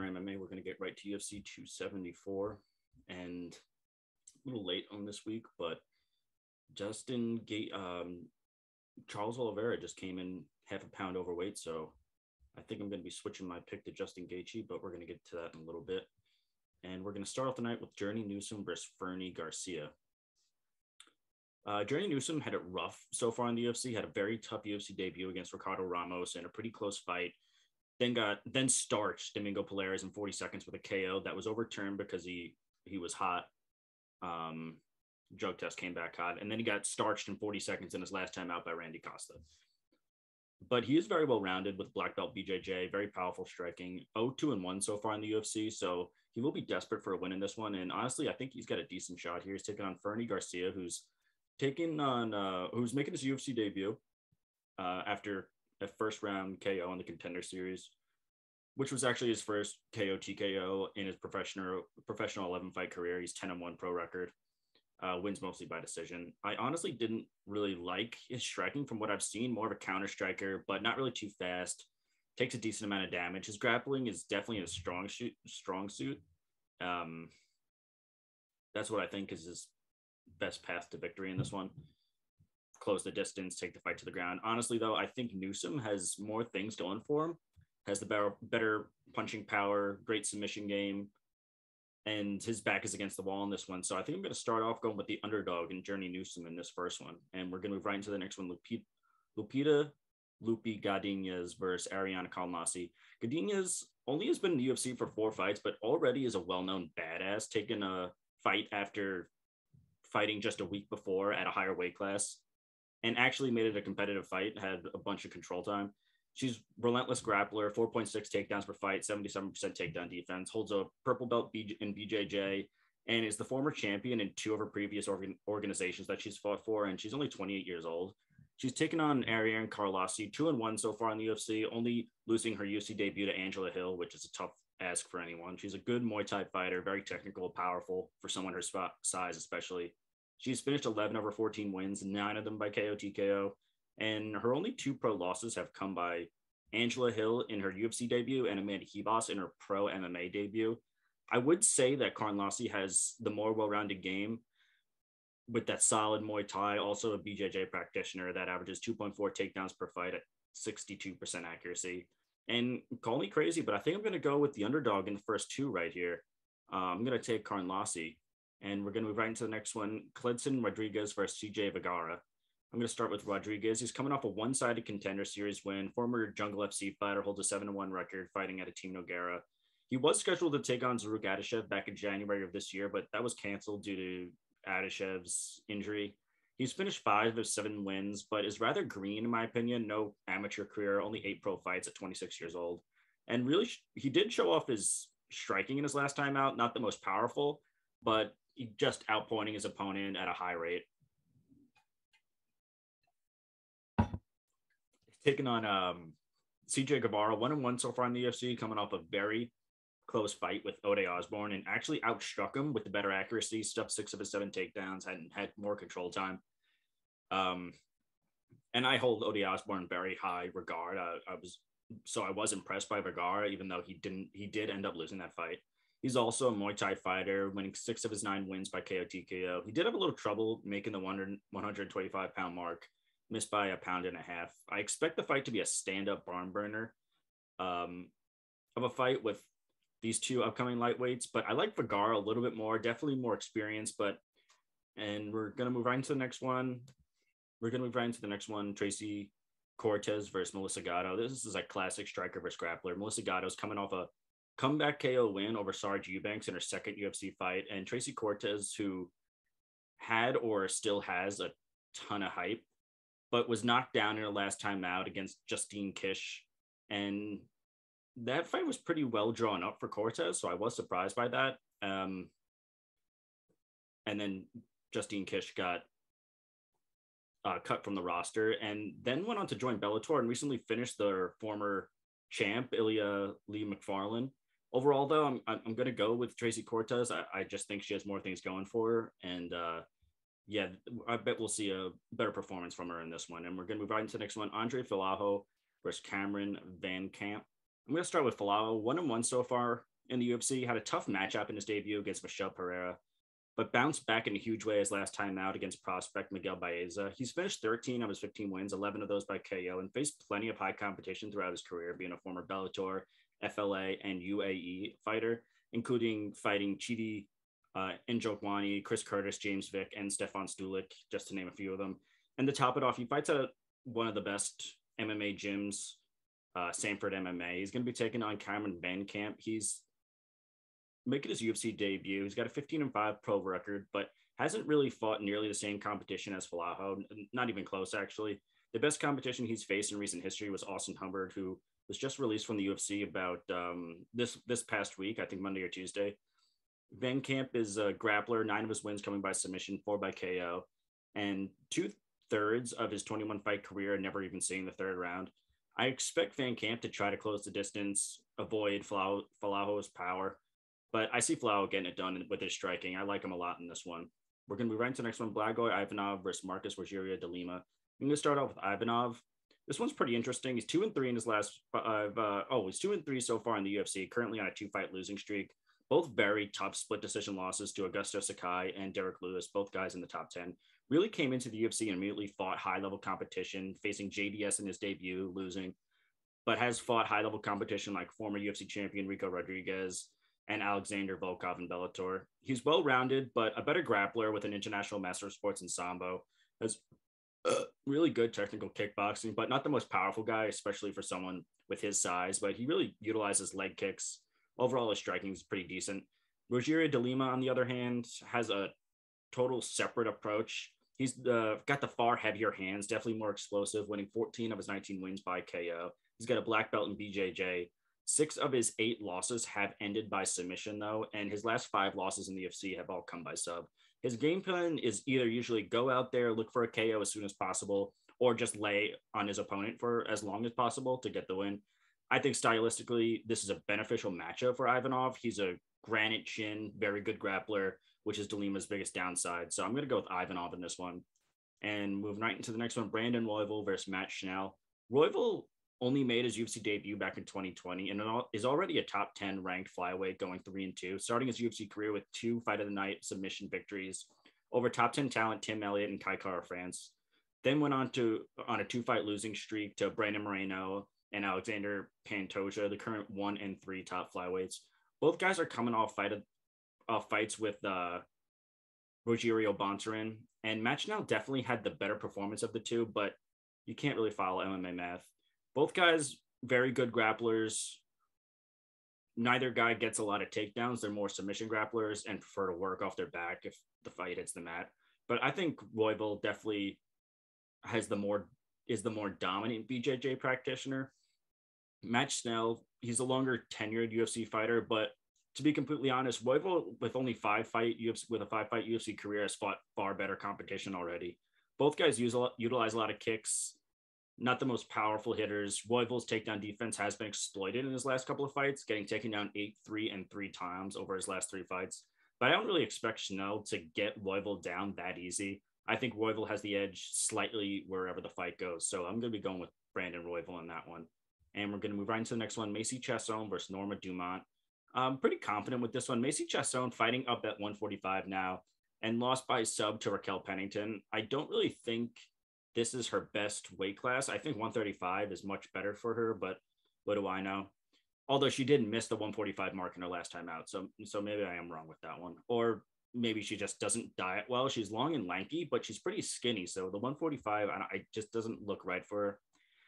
MMA. We're going to get right to UFC 274, and a little late on this week, but Charles Oliveira just came in half a pound overweight, so I think I'm going to be switching my pick to Justin Gaethje, but we're going to get to that in a little bit. And we're going to start off the night with Newsome versus Fernie Garcia. Newsome had it rough so far in the UFC, had a very tough UFC debut against Ricardo Ramos in a pretty close fight. Then starched Domingo Polares in 40 seconds with a KO that was overturned because he was hot. Drug test came back hot, and then he got starched in 40 seconds in his last time out by Randy Costa. But he is very well rounded with black belt BJJ, very powerful striking, 0-2-1 so far in the UFC, so he will be desperate for a win in this one. And honestly, I think he's got a decent shot here. He's taking on Fernie Garcia, who's making his UFC debut after a first round KO in the Contender Series, which was actually his first KO TKO in his professional 11 fight career. He's 10-1 pro record. Wins mostly by decision. I honestly didn't really like his striking from what I've seen. More of a counter striker, but not really too fast. Takes a decent amount of damage. His grappling is definitely a strong suit. That's what I think is his best path to victory in this one. Close the distance, take the fight to the ground. Honestly, though, I think Newsome has more things going for him. Has the better punching power, great submission game, and his back is against the wall in this one. So I think I'm going to start off going with the underdog and Newsome in this first one. And we're going to move right into the next one. Lupita Galinhas versus Ariana Calnasi. Galinhas only has been in the UFC for 4 fights, but already is a well-known badass, taking a fight after fighting just a week before at a higher weight class and actually made it a competitive fight, had a bunch of control time. She's relentless grappler, 4.6 takedowns per fight, 77% takedown defense, holds a purple belt in BJJ, and is the former champion in 2 of her previous organizations that she's fought for, and she's only 28 years old. She's taken on Ariane Carlasi, 2-1 so far in the UFC, only losing her UFC debut to Angela Hill, which is a tough ask for anyone. She's a good Muay Thai fighter, very technical, powerful for someone her size especially. She's finished 11 of her 14 wins, 9 of them by KO TKO. And her only 2 pro losses have come by Angela Hill in her UFC debut and Amanda Hebos in her pro MMA debut. I would say that Carnlossi has the more well-rounded game with that solid Muay Thai, also a BJJ practitioner that averages 2.4 takedowns per fight at 62% accuracy. And call me crazy, but I think I'm going to go with the underdog in the first 2 right here. I'm going to take Carnlossi, and we're going to move right into the next one. Cledson Rodriguez versus CJ Vergara. I'm going to start with Rodriguez. He's coming off a one-sided Contender Series win. Former Jungle FC fighter, holds a 7-1 record fighting at a Team Nogueira. He was scheduled to take on Zaruk Adeshev back in January of this year, but that was canceled due to Adeshev's injury. He's finished 5 of 7 wins, but is rather green in my opinion. No amateur career, only 8 pro fights at 26 years old. And really, he did show off his striking in his last time out. Not the most powerful, but he just outpointing his opponent at a high rate. Taking on CJ Guevara, 1-1 so far in the UFC, coming off a very close fight with Ode Osborne and actually outstruck him with the better accuracy, stuffed 6 of his 7 takedowns, had more control time. And I hold Ode Osborne in very high regard. I was impressed by Vergara, even though he did end up losing that fight. He's also a Muay Thai fighter, winning 6 of his 9 wins by KO TKO. He did have a little trouble making the 125-pound mark, missed by 1.5 pounds. I expect the fight to be a stand-up barn burner of a fight with these 2 upcoming lightweights, but I like Vergara a little bit more, definitely more experience. And we're going to move right into the next one. Tracy Cortez versus Melissa Gatto. This is a classic striker versus grappler. Melissa Gatto's coming off a comeback KO win over Sarge Eubanks in her second UFC fight, and Tracy Cortez, who had or still has a ton of hype, but was knocked down in her last time out against Justine Kish. And that fight was pretty well drawn up for Cortez, so I was surprised by that. And then Justine Kish got cut from the roster and then went on to join Bellator and recently finished their former champ, Ilya Lee McFarlane. Overall, though, I'm going to go with Tracy Cortez. I just think she has more things going for her. And I bet we'll see a better performance from her in this one. And we're going to move right into the next one. Andre Falajo versus Cameron Van Camp. I'm going to start with Falajo, 1-1 so far in the UFC. Had a tough matchup in his debut against Michelle Pereira, but bounced back in a huge way his last time out against prospect Miguel Baeza. He's finished 13 of his 15 wins, 11 of those by KO, and faced plenty of high competition throughout his career, being a former Bellator, FLA, and UAE fighter, including fighting Chidi Njokwani, Chris Curtis, James Vick, and Stefan Stulik, just to name a few of them. And to top it off, he fights at one of the best MMA gyms, Sanford MMA. He's going to be taking on Cameron Van Camp. He's making his UFC debut. He's got a 15-5 pro record, but hasn't really fought nearly the same competition as Falajo. Not even close, actually. The best competition he's faced in recent history was Austin Hubbard, who was just released from the UFC about this past week, I think Monday or Tuesday. Van Camp is a grappler, 9 of his wins coming by submission, 4 by KO, and 2/3 of his 21 fight career never even seeing the third round. I expect Van Camp to try to close the distance, avoid Falajo's power, but I see Falajo getting it done with his striking. I like him a lot in this one. We're going to be right into the next one, Blagoy Ivanov versus Marcus Rogerio de Lima. I'm going to start off with Ivanov. This one's pretty interesting. He's 2-3 in his last he's 2-3 so far in the UFC, currently on a 2-fight losing streak. Both very tough split decision losses to Augusto Sakai and Derek Lewis, both guys in the top 10. Really came into the UFC and immediately fought high-level competition, facing JDS in his debut, losing, but has fought high-level competition like former UFC champion Rico Rodriguez and Alexander Volkov in Bellator. He's well-rounded, but a better grappler with an international master of sports in Sambo. Has really good technical kickboxing, but not the most powerful guy, especially for someone with his size, but he really utilizes leg kicks. Overall, his striking is pretty decent. Rogerio de Lima, on the other hand, has a total separate approach. He's got the far heavier hands, definitely more explosive, winning 14 of his 19 wins by KO. He's got a black belt in BJJ. 6 of his 8 losses have ended by submission, though, and his last 5 losses in the UFC have all come by sub. His game plan is either usually go out there, look for a KO as soon as possible, or just lay on his opponent for as long as possible to get the win. I think stylistically, this is a beneficial matchup for Ivanov. He's a granite chin, very good grappler, which is de Lima's biggest downside. So I'm going to go with Ivanov in this one. And moving right into the next one, Brandon Royval versus Matt Schnell. Royval only made his UFC debut back in 2020 and is already a top 10 ranked flyweight, going 3-2, starting his UFC career with 2 fight of the night submission victories over top 10 talent Tim Elliott and Kai Kara France. Then went on a 2-fight losing streak to Brandon Moreno and Alexander Pantoja, the current 1 and 3 top flyweights. Both guys are coming off fights with Rogerio Bontorin, and Matt Schnell definitely had the better performance of the two, but you can't really follow MMA math. Both guys, very good grapplers. Neither guy gets a lot of takedowns. They're more submission grapplers and prefer to work off their back if the fight hits the mat. But I think Royval definitely is the more dominant BJJ practitioner. Matt Schnell, he's a longer tenured UFC fighter, but to be completely honest, Royval with only 5-fight UFC career has fought far better competition already. Both guys utilize a lot of kicks, not the most powerful hitters. Royval's takedown defense has been exploited in his last couple of fights, getting taken down 8-3 and 3 times over his last 3 fights. But I don't really expect Schnell to get Royval down that easy. I think Royval has the edge slightly wherever the fight goes. So I'm going to be going with Brandon Royval on that one. And we're going to move right into the next one, Macy Chiasson versus Norma Dumont. I'm pretty confident with this one. Macy Chiasson fighting up at 145 now and lost by sub to Raquel Pennington. I don't really think this is her best weight class. I think 135 is much better for her, but what do I know? Although she did miss the 145 mark in her last time out. So maybe I am wrong with that one. Or maybe she just doesn't diet well. She's long and lanky, but she's pretty skinny. So the 145, I just doesn't look right for her.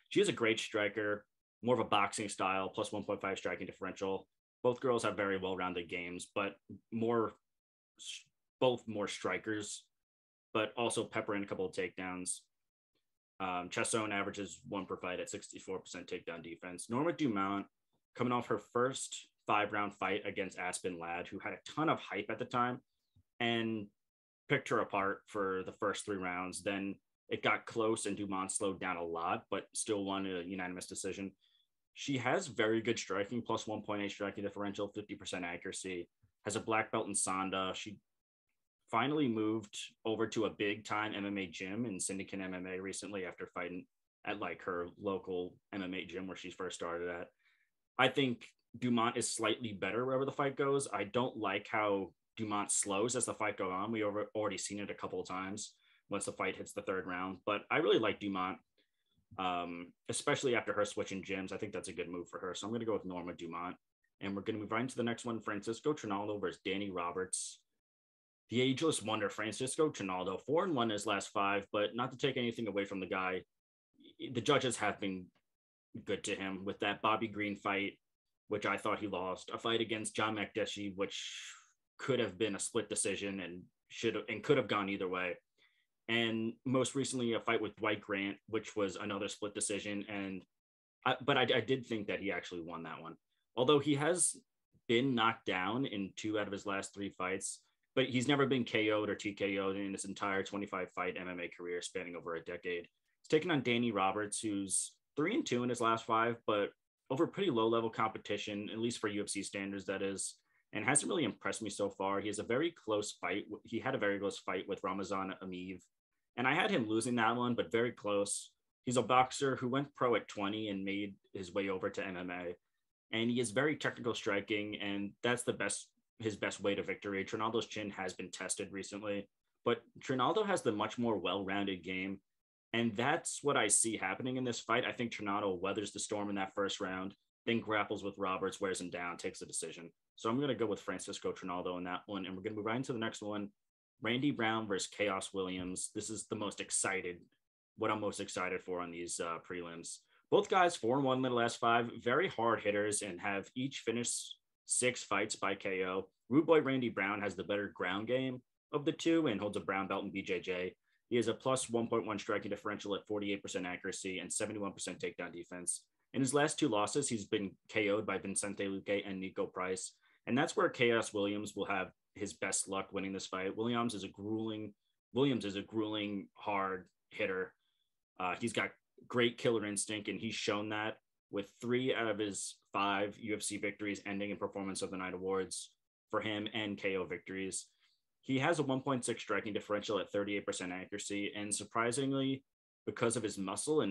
She is a great striker, more of a boxing style, plus 1.5 striking differential. Both girls have very well-rounded games, but both more strikers, but also pepper in a couple of takedowns. Chiasson averages 1 per fight at 64% takedown defense. Norma Dumont, coming off her first 5-round fight against Aspen Ladd, who had a ton of hype at the time, and picked her apart for the first 3 rounds. Then it got close and Dumont slowed down a lot, but still won a unanimous decision. She has very good striking, plus 1.8 striking differential, 50% accuracy, has a black belt in Sanda. She finally moved over to a big time MMA gym in Syndicate MMA recently after fighting at like her local MMA gym where she first started at. I think Dumont is slightly better wherever the fight goes. I don't like how Dumont slows as the fight goes on. We already seen it a couple of times once the fight hits the third round, but I really like Dumont, especially after her switching gyms. I think that's a good move for her. So I'm going to go with Norma Dumont. And we're going to move right into the next one, Francisco Trinaldo versus Danny Roberts. The ageless wonder, Francisco Trinaldo, 4-1 in his last 5, but not to take anything away from the guy. The judges have been good to him with that Bobby Green fight, which I thought he lost, a fight against John Makdessi, which could have been a split decision and could have gone either way. And most recently, a fight with Dwight Grant, which was another split decision. But I did think that he actually won that one. Although he has been knocked down in 2 out of his last 3 fights, but he's never been KO'd or TKO'd in his entire 25-fight MMA career spanning over a decade. He's taken on Danny Roberts, who's 3-2 in his last 5, but over pretty low-level competition, at least for UFC standards, that is, and hasn't really impressed me so far. He has a very close fight. He had a very close fight with Ramazan Ameev, and I had him losing that one, but very close. He's a boxer who went pro at 20 and made his way over to MMA. And he is very technical striking, and that's his best way to victory. Trinaldo's chin has been tested recently, but Trinaldo has the much more well-rounded game, and that's what I see happening in this fight. I think Trinaldo weathers the storm in that first round, then grapples with Roberts, wears him down, takes the decision. So I'm going to go with Francisco Trinaldo in that one, and we're going to move right into the next one. Randy Brown versus Chaos Williams. This is what I'm most excited for on these prelims. Both guys 4-1 in the last 5, very hard hitters, and have each finished 6 fights by KO. Rude Boy Randy Brown has the better ground game of the two and holds a brown belt in BJJ. He has a plus 1.1 striking differential at 48% accuracy and 71% takedown defense. In his last 2 losses, he's been KO'd by Vicente Luque and Nico Price. And that's where Chaos Williams will have his best luck winning this fight. Williams is a grueling hard hitter. He's got great killer instinct, and he's shown that with 3 out of his 5 UFC victories ending in Performance of the Night awards for him and KO victories. He has a 1.6 striking differential at 38% accuracy, and surprisingly, because of his muscle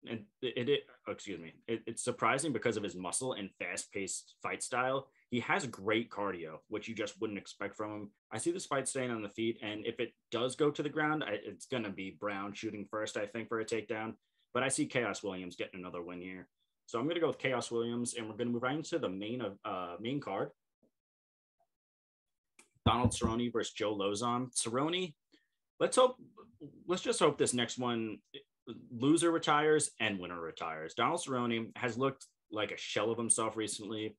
it's surprising because of his muscle and fast-paced fight style. He has great cardio, which you just wouldn't expect from him. I see this fight staying on the feet, and if it does go to the ground, it's going to be Brown shooting first, I think, for a takedown. But I see Chaos Williams getting another win here. So I'm going to go with Chaos Williams, and we're going to move right into the main card. Donald Cerrone versus Joe Lauzon. Cerrone, let's just hope this next one, loser retires and winner retires. Donald Cerrone has looked like a shell of himself recently.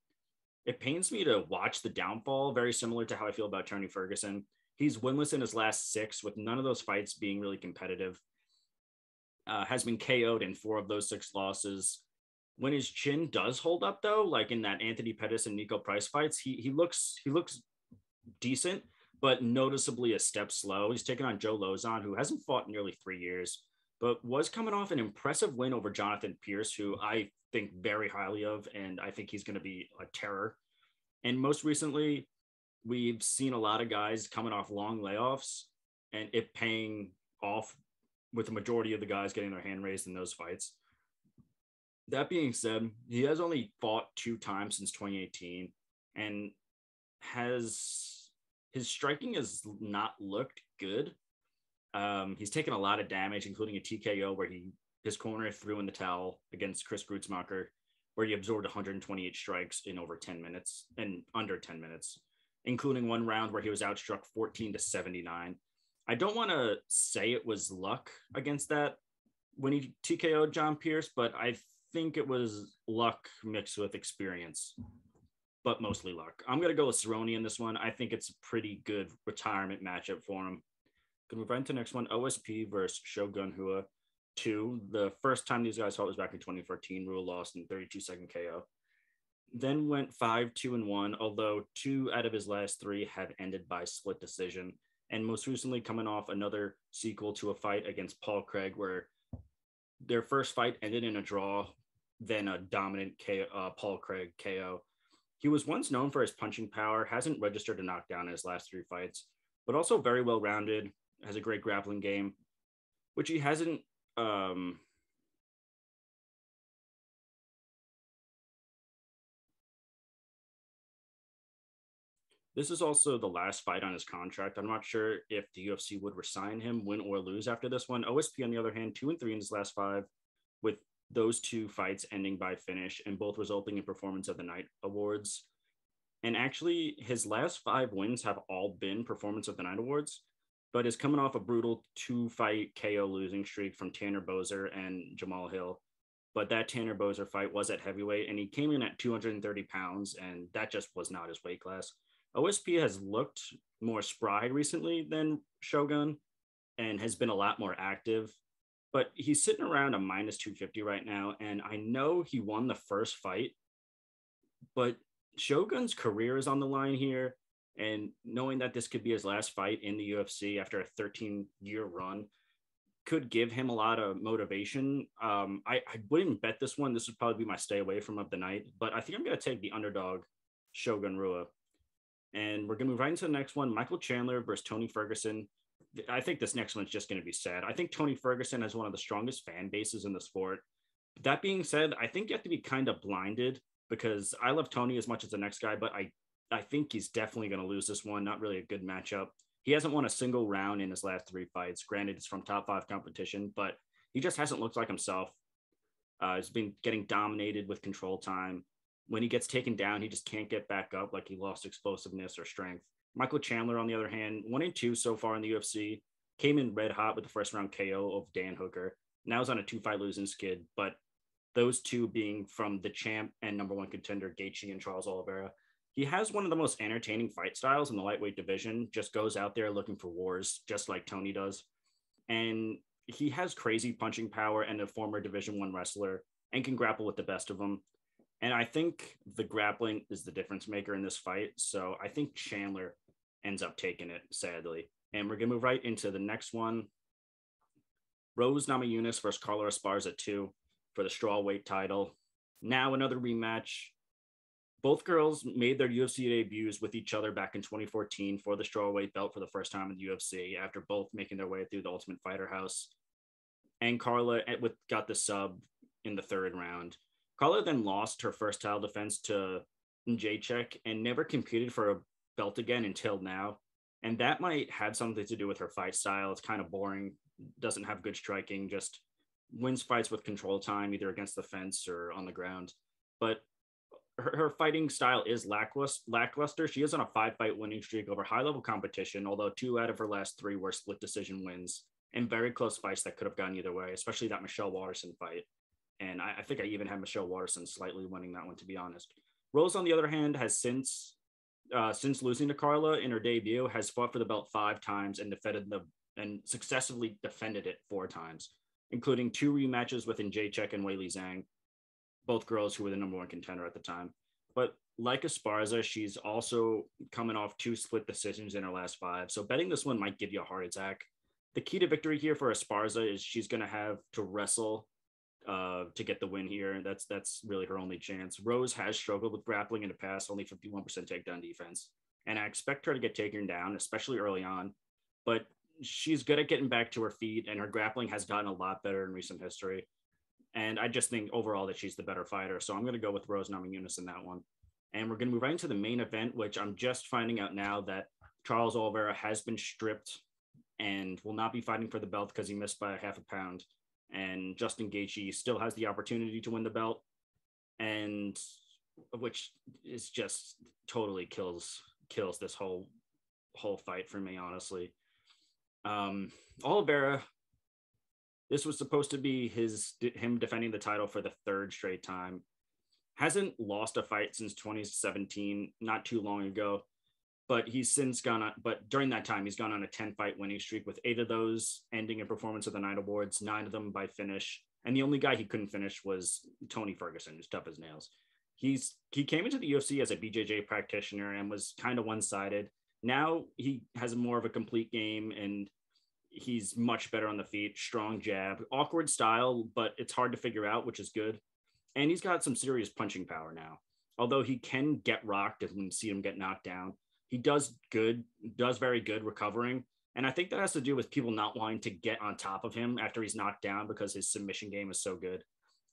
It pains me to watch the downfall, very similar to how I feel about Tony Ferguson. He's winless in his last 6, with none of those fights being really competitive. Has been KO'd in 4 of those 6 losses. When his chin does hold up, though, like in that Anthony Pettis and Nico Price fights, he looks decent, but noticeably a step slow. He's taken on Joe Lauzon, who hasn't fought in nearly 3 years, but was coming off an impressive win over Jonathan Pierce, who I think very highly of, and I think he's going to be a terror. And most recently, we've seen a lot of guys coming off long layoffs and it paying off, with the majority of the guys getting their hand raised in those fights. That being said, he has only fought 2 times since 2018, and his striking has not looked good. He's taken a lot of damage, including a TKO where his corner threw in the towel against Chris Grutzmacher, where he absorbed 128 strikes in under 10 minutes, including one round where he was outstruck 14-79. I don't want to say it was luck against that when he TKO'd John Pierce, but I think it was luck mixed with experience, but mostly luck. I'm going to go with Cerrone in this one. I think it's a pretty good retirement matchup for him. Going to move right into the next one, OSP versus Shogun Rua 2. The first time these guys fought was back in 2014. Rua lost in 32-second KO. Then went 5-2-1, although 2 out of his last 3 had ended by split decision. And most recently coming off another sequel to a fight against Paul Craig, where their first fight ended in a draw, then a dominant Paul Craig KO. He was once known for his punching power, hasn't registered a knockdown in his last 3 fights, but also very well-rounded, has a great grappling game, which he hasn't This is also the last fight on his contract. I'm not sure if the UFC would resign him, win or lose after this one. OSP, on the other hand, 2-3 in his last five, with those two fights ending by finish and both resulting in Performance of the Night awards. And actually, his last five wins have all been Performance of the Night awards, but is coming off a brutal 2-fight KO losing streak from Tanner Boser and Jamal Hill. But that Tanner Boser fight was at heavyweight, and he came in at 230 pounds, and that just was not his weight class. OSP has looked more spry recently than Shogun and has been a lot more active, but he's sitting around a minus 250 right now. And I know he won the first fight, but Shogun's career is on the line here. And knowing that this could be his last fight in the UFC after a 13-year run could give him a lot of motivation. I wouldn't bet this one. This would probably be my stay away from of the night, but I think I'm going to take the underdog, Shogun Rua. And we're going to move right into the next one, Michael Chandler versus Tony Ferguson. I think this next one's just going to be sad. I think Tony Ferguson has one of the strongest fan bases in the sport. That being said, I think you have to be kind of blinded because I love Tony as much as the next guy, but I think he's definitely going to lose this one. Not really a good matchup. He hasn't won a single round in his last three fights. Granted, it's from top 5 competition, but he just hasn't looked like himself. He's been getting dominated with control time. When he gets taken down, he just can't get back up, like he lost explosiveness or strength. Michael Chandler, on the other hand, 1-2 so far in the UFC, came in red hot with the first round KO of Dan Hooker. Now he's on a 2-fight losing skid, but those two being from the champ and number 1 contender, Gaethje and Charles Oliveira. He has one of the most entertaining fight styles in the lightweight division, just goes out there looking for wars, just like Tony does. And he has crazy punching power and a former Division I wrestler and can grapple with the best of them. And I think the grappling is the difference maker in this fight. So I think Chandler ends up taking it, sadly. And we're going to move right into the next one. Rose Namajunas versus Carla Esparza 2 for the strawweight title. Now another rematch. Both girls made their UFC debuts with each other back in 2014 for the strawweight belt for the first time in the UFC after both making their way through the Ultimate Fighter house. And Carla got the sub in the third round. Carla then lost her first title defense to Jacek and never competed for a belt again until now. And that might have something to do with her fight style. It's kind of boring, doesn't have good striking, just wins fights with control time, either against the fence or on the ground. But her fighting style is lackluster. She is on a 5-fight winning streak over high-level competition, although 2 out of her last 3 were split decision wins and very close fights that could have gone either way, especially that Michelle Waterson fight. And I think I even had Michelle Waterson slightly winning that one, to be honest. Rose, on the other hand, has since losing to Carla in her debut, has fought for the belt 5 times and successfully defended it 4 times, including 2 rematches with Jacek and Weili Zhang, both girls who were the number 1 contender at the time. But like Esparza, she's also coming off 2 split decisions in her last 5. So betting this one might give you a heart attack. The key to victory here for Esparza is she's going to have to wrestle to get the win here. That's really her only chance. Rose has struggled with grappling in the past, only 51% takedown defense. And I expect her to get taken down, especially early on. But she's good at getting back to her feet, and her grappling has gotten a lot better in recent history. And I just think overall that she's the better fighter. So I'm going to go with Rose Namajunas in that one. And we're going to move right into the main event, which I'm just finding out now that Charles Oliveira has been stripped and will not be fighting for the belt because he missed by a half a pound. And Justin Gaethje still has the opportunity to win the belt, and which is just totally kills this whole fight for me, honestly. Oliveira, this was supposed to be him defending the title for the 3rd straight time. Hasn't lost a fight since 2017, not too long ago. But he's since gone on, but during that time, he's gone on a 10-fight winning streak with 8 of those ending in Performance of the Night awards, 9 of them by finish. And the only guy he couldn't finish was Tony Ferguson, who's tough as nails. He came into the UFC as a BJJ practitioner and was kind of one-sided. Now he has more of a complete game, and he's much better on the feet, strong jab, awkward style, but it's hard to figure out, which is good. And he's got some serious punching power now. Although he can get rocked and we see him get knocked down, he does very good recovering. And I think that has to do with people not wanting to get on top of him after he's knocked down because his submission game is so good.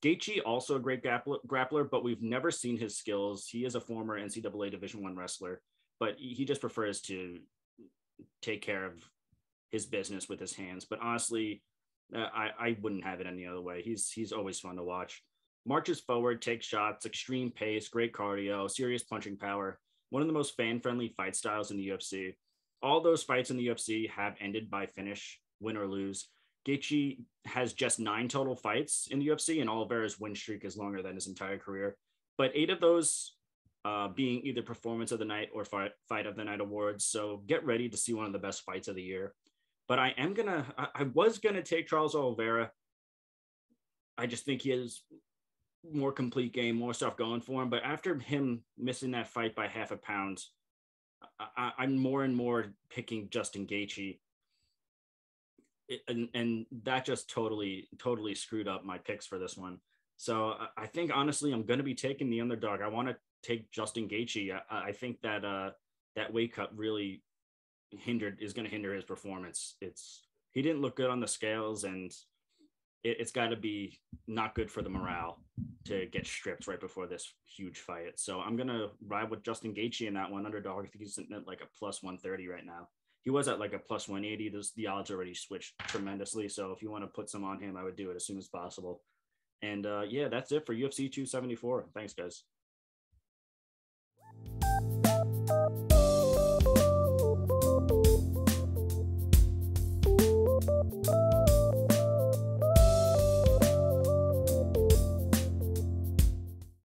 Gaethje, also a great grappler, but we've never seen his skills. He is a former NCAA Division I wrestler. but he just prefers to take care of his business with his hands. But honestly, I wouldn't have it any other way. He's always fun to watch. Marches forward, takes shots, extreme pace, great cardio, serious punching power. One of the most fan-friendly fight styles in the UFC. All those fights in the UFC have ended by finish, win or lose. Gaethje has just 9 total fights in the UFC, and Oliveira's win streak is longer than his entire career. But 8 of those being either performance of the night or fight of the night awards. So get ready to see one of the best fights of the year. But I was gonna take Charles Oliveira. I just think he has more complete game, more stuff going for him. But after him missing that fight by half a pound, I'm more and more picking Justin Gaethje. And that just totally screwed up my picks for this one. So I think honestly, I'm going to be taking the underdog. I want to take Justin Gaethje. I think that that weight cut really is going to hinder his performance. He didn't look good on the scales, and it's got to be not good for the morale to get stripped right before this huge fight. So I'm going to ride with Justin Gaethje in that one underdog. I think he's at like a plus 130 right now. He was at like a plus 180. The odds already switched tremendously. So if you want to put some on him, I would do it as soon as possible. And yeah, that's it for UFC 274. Thanks, guys.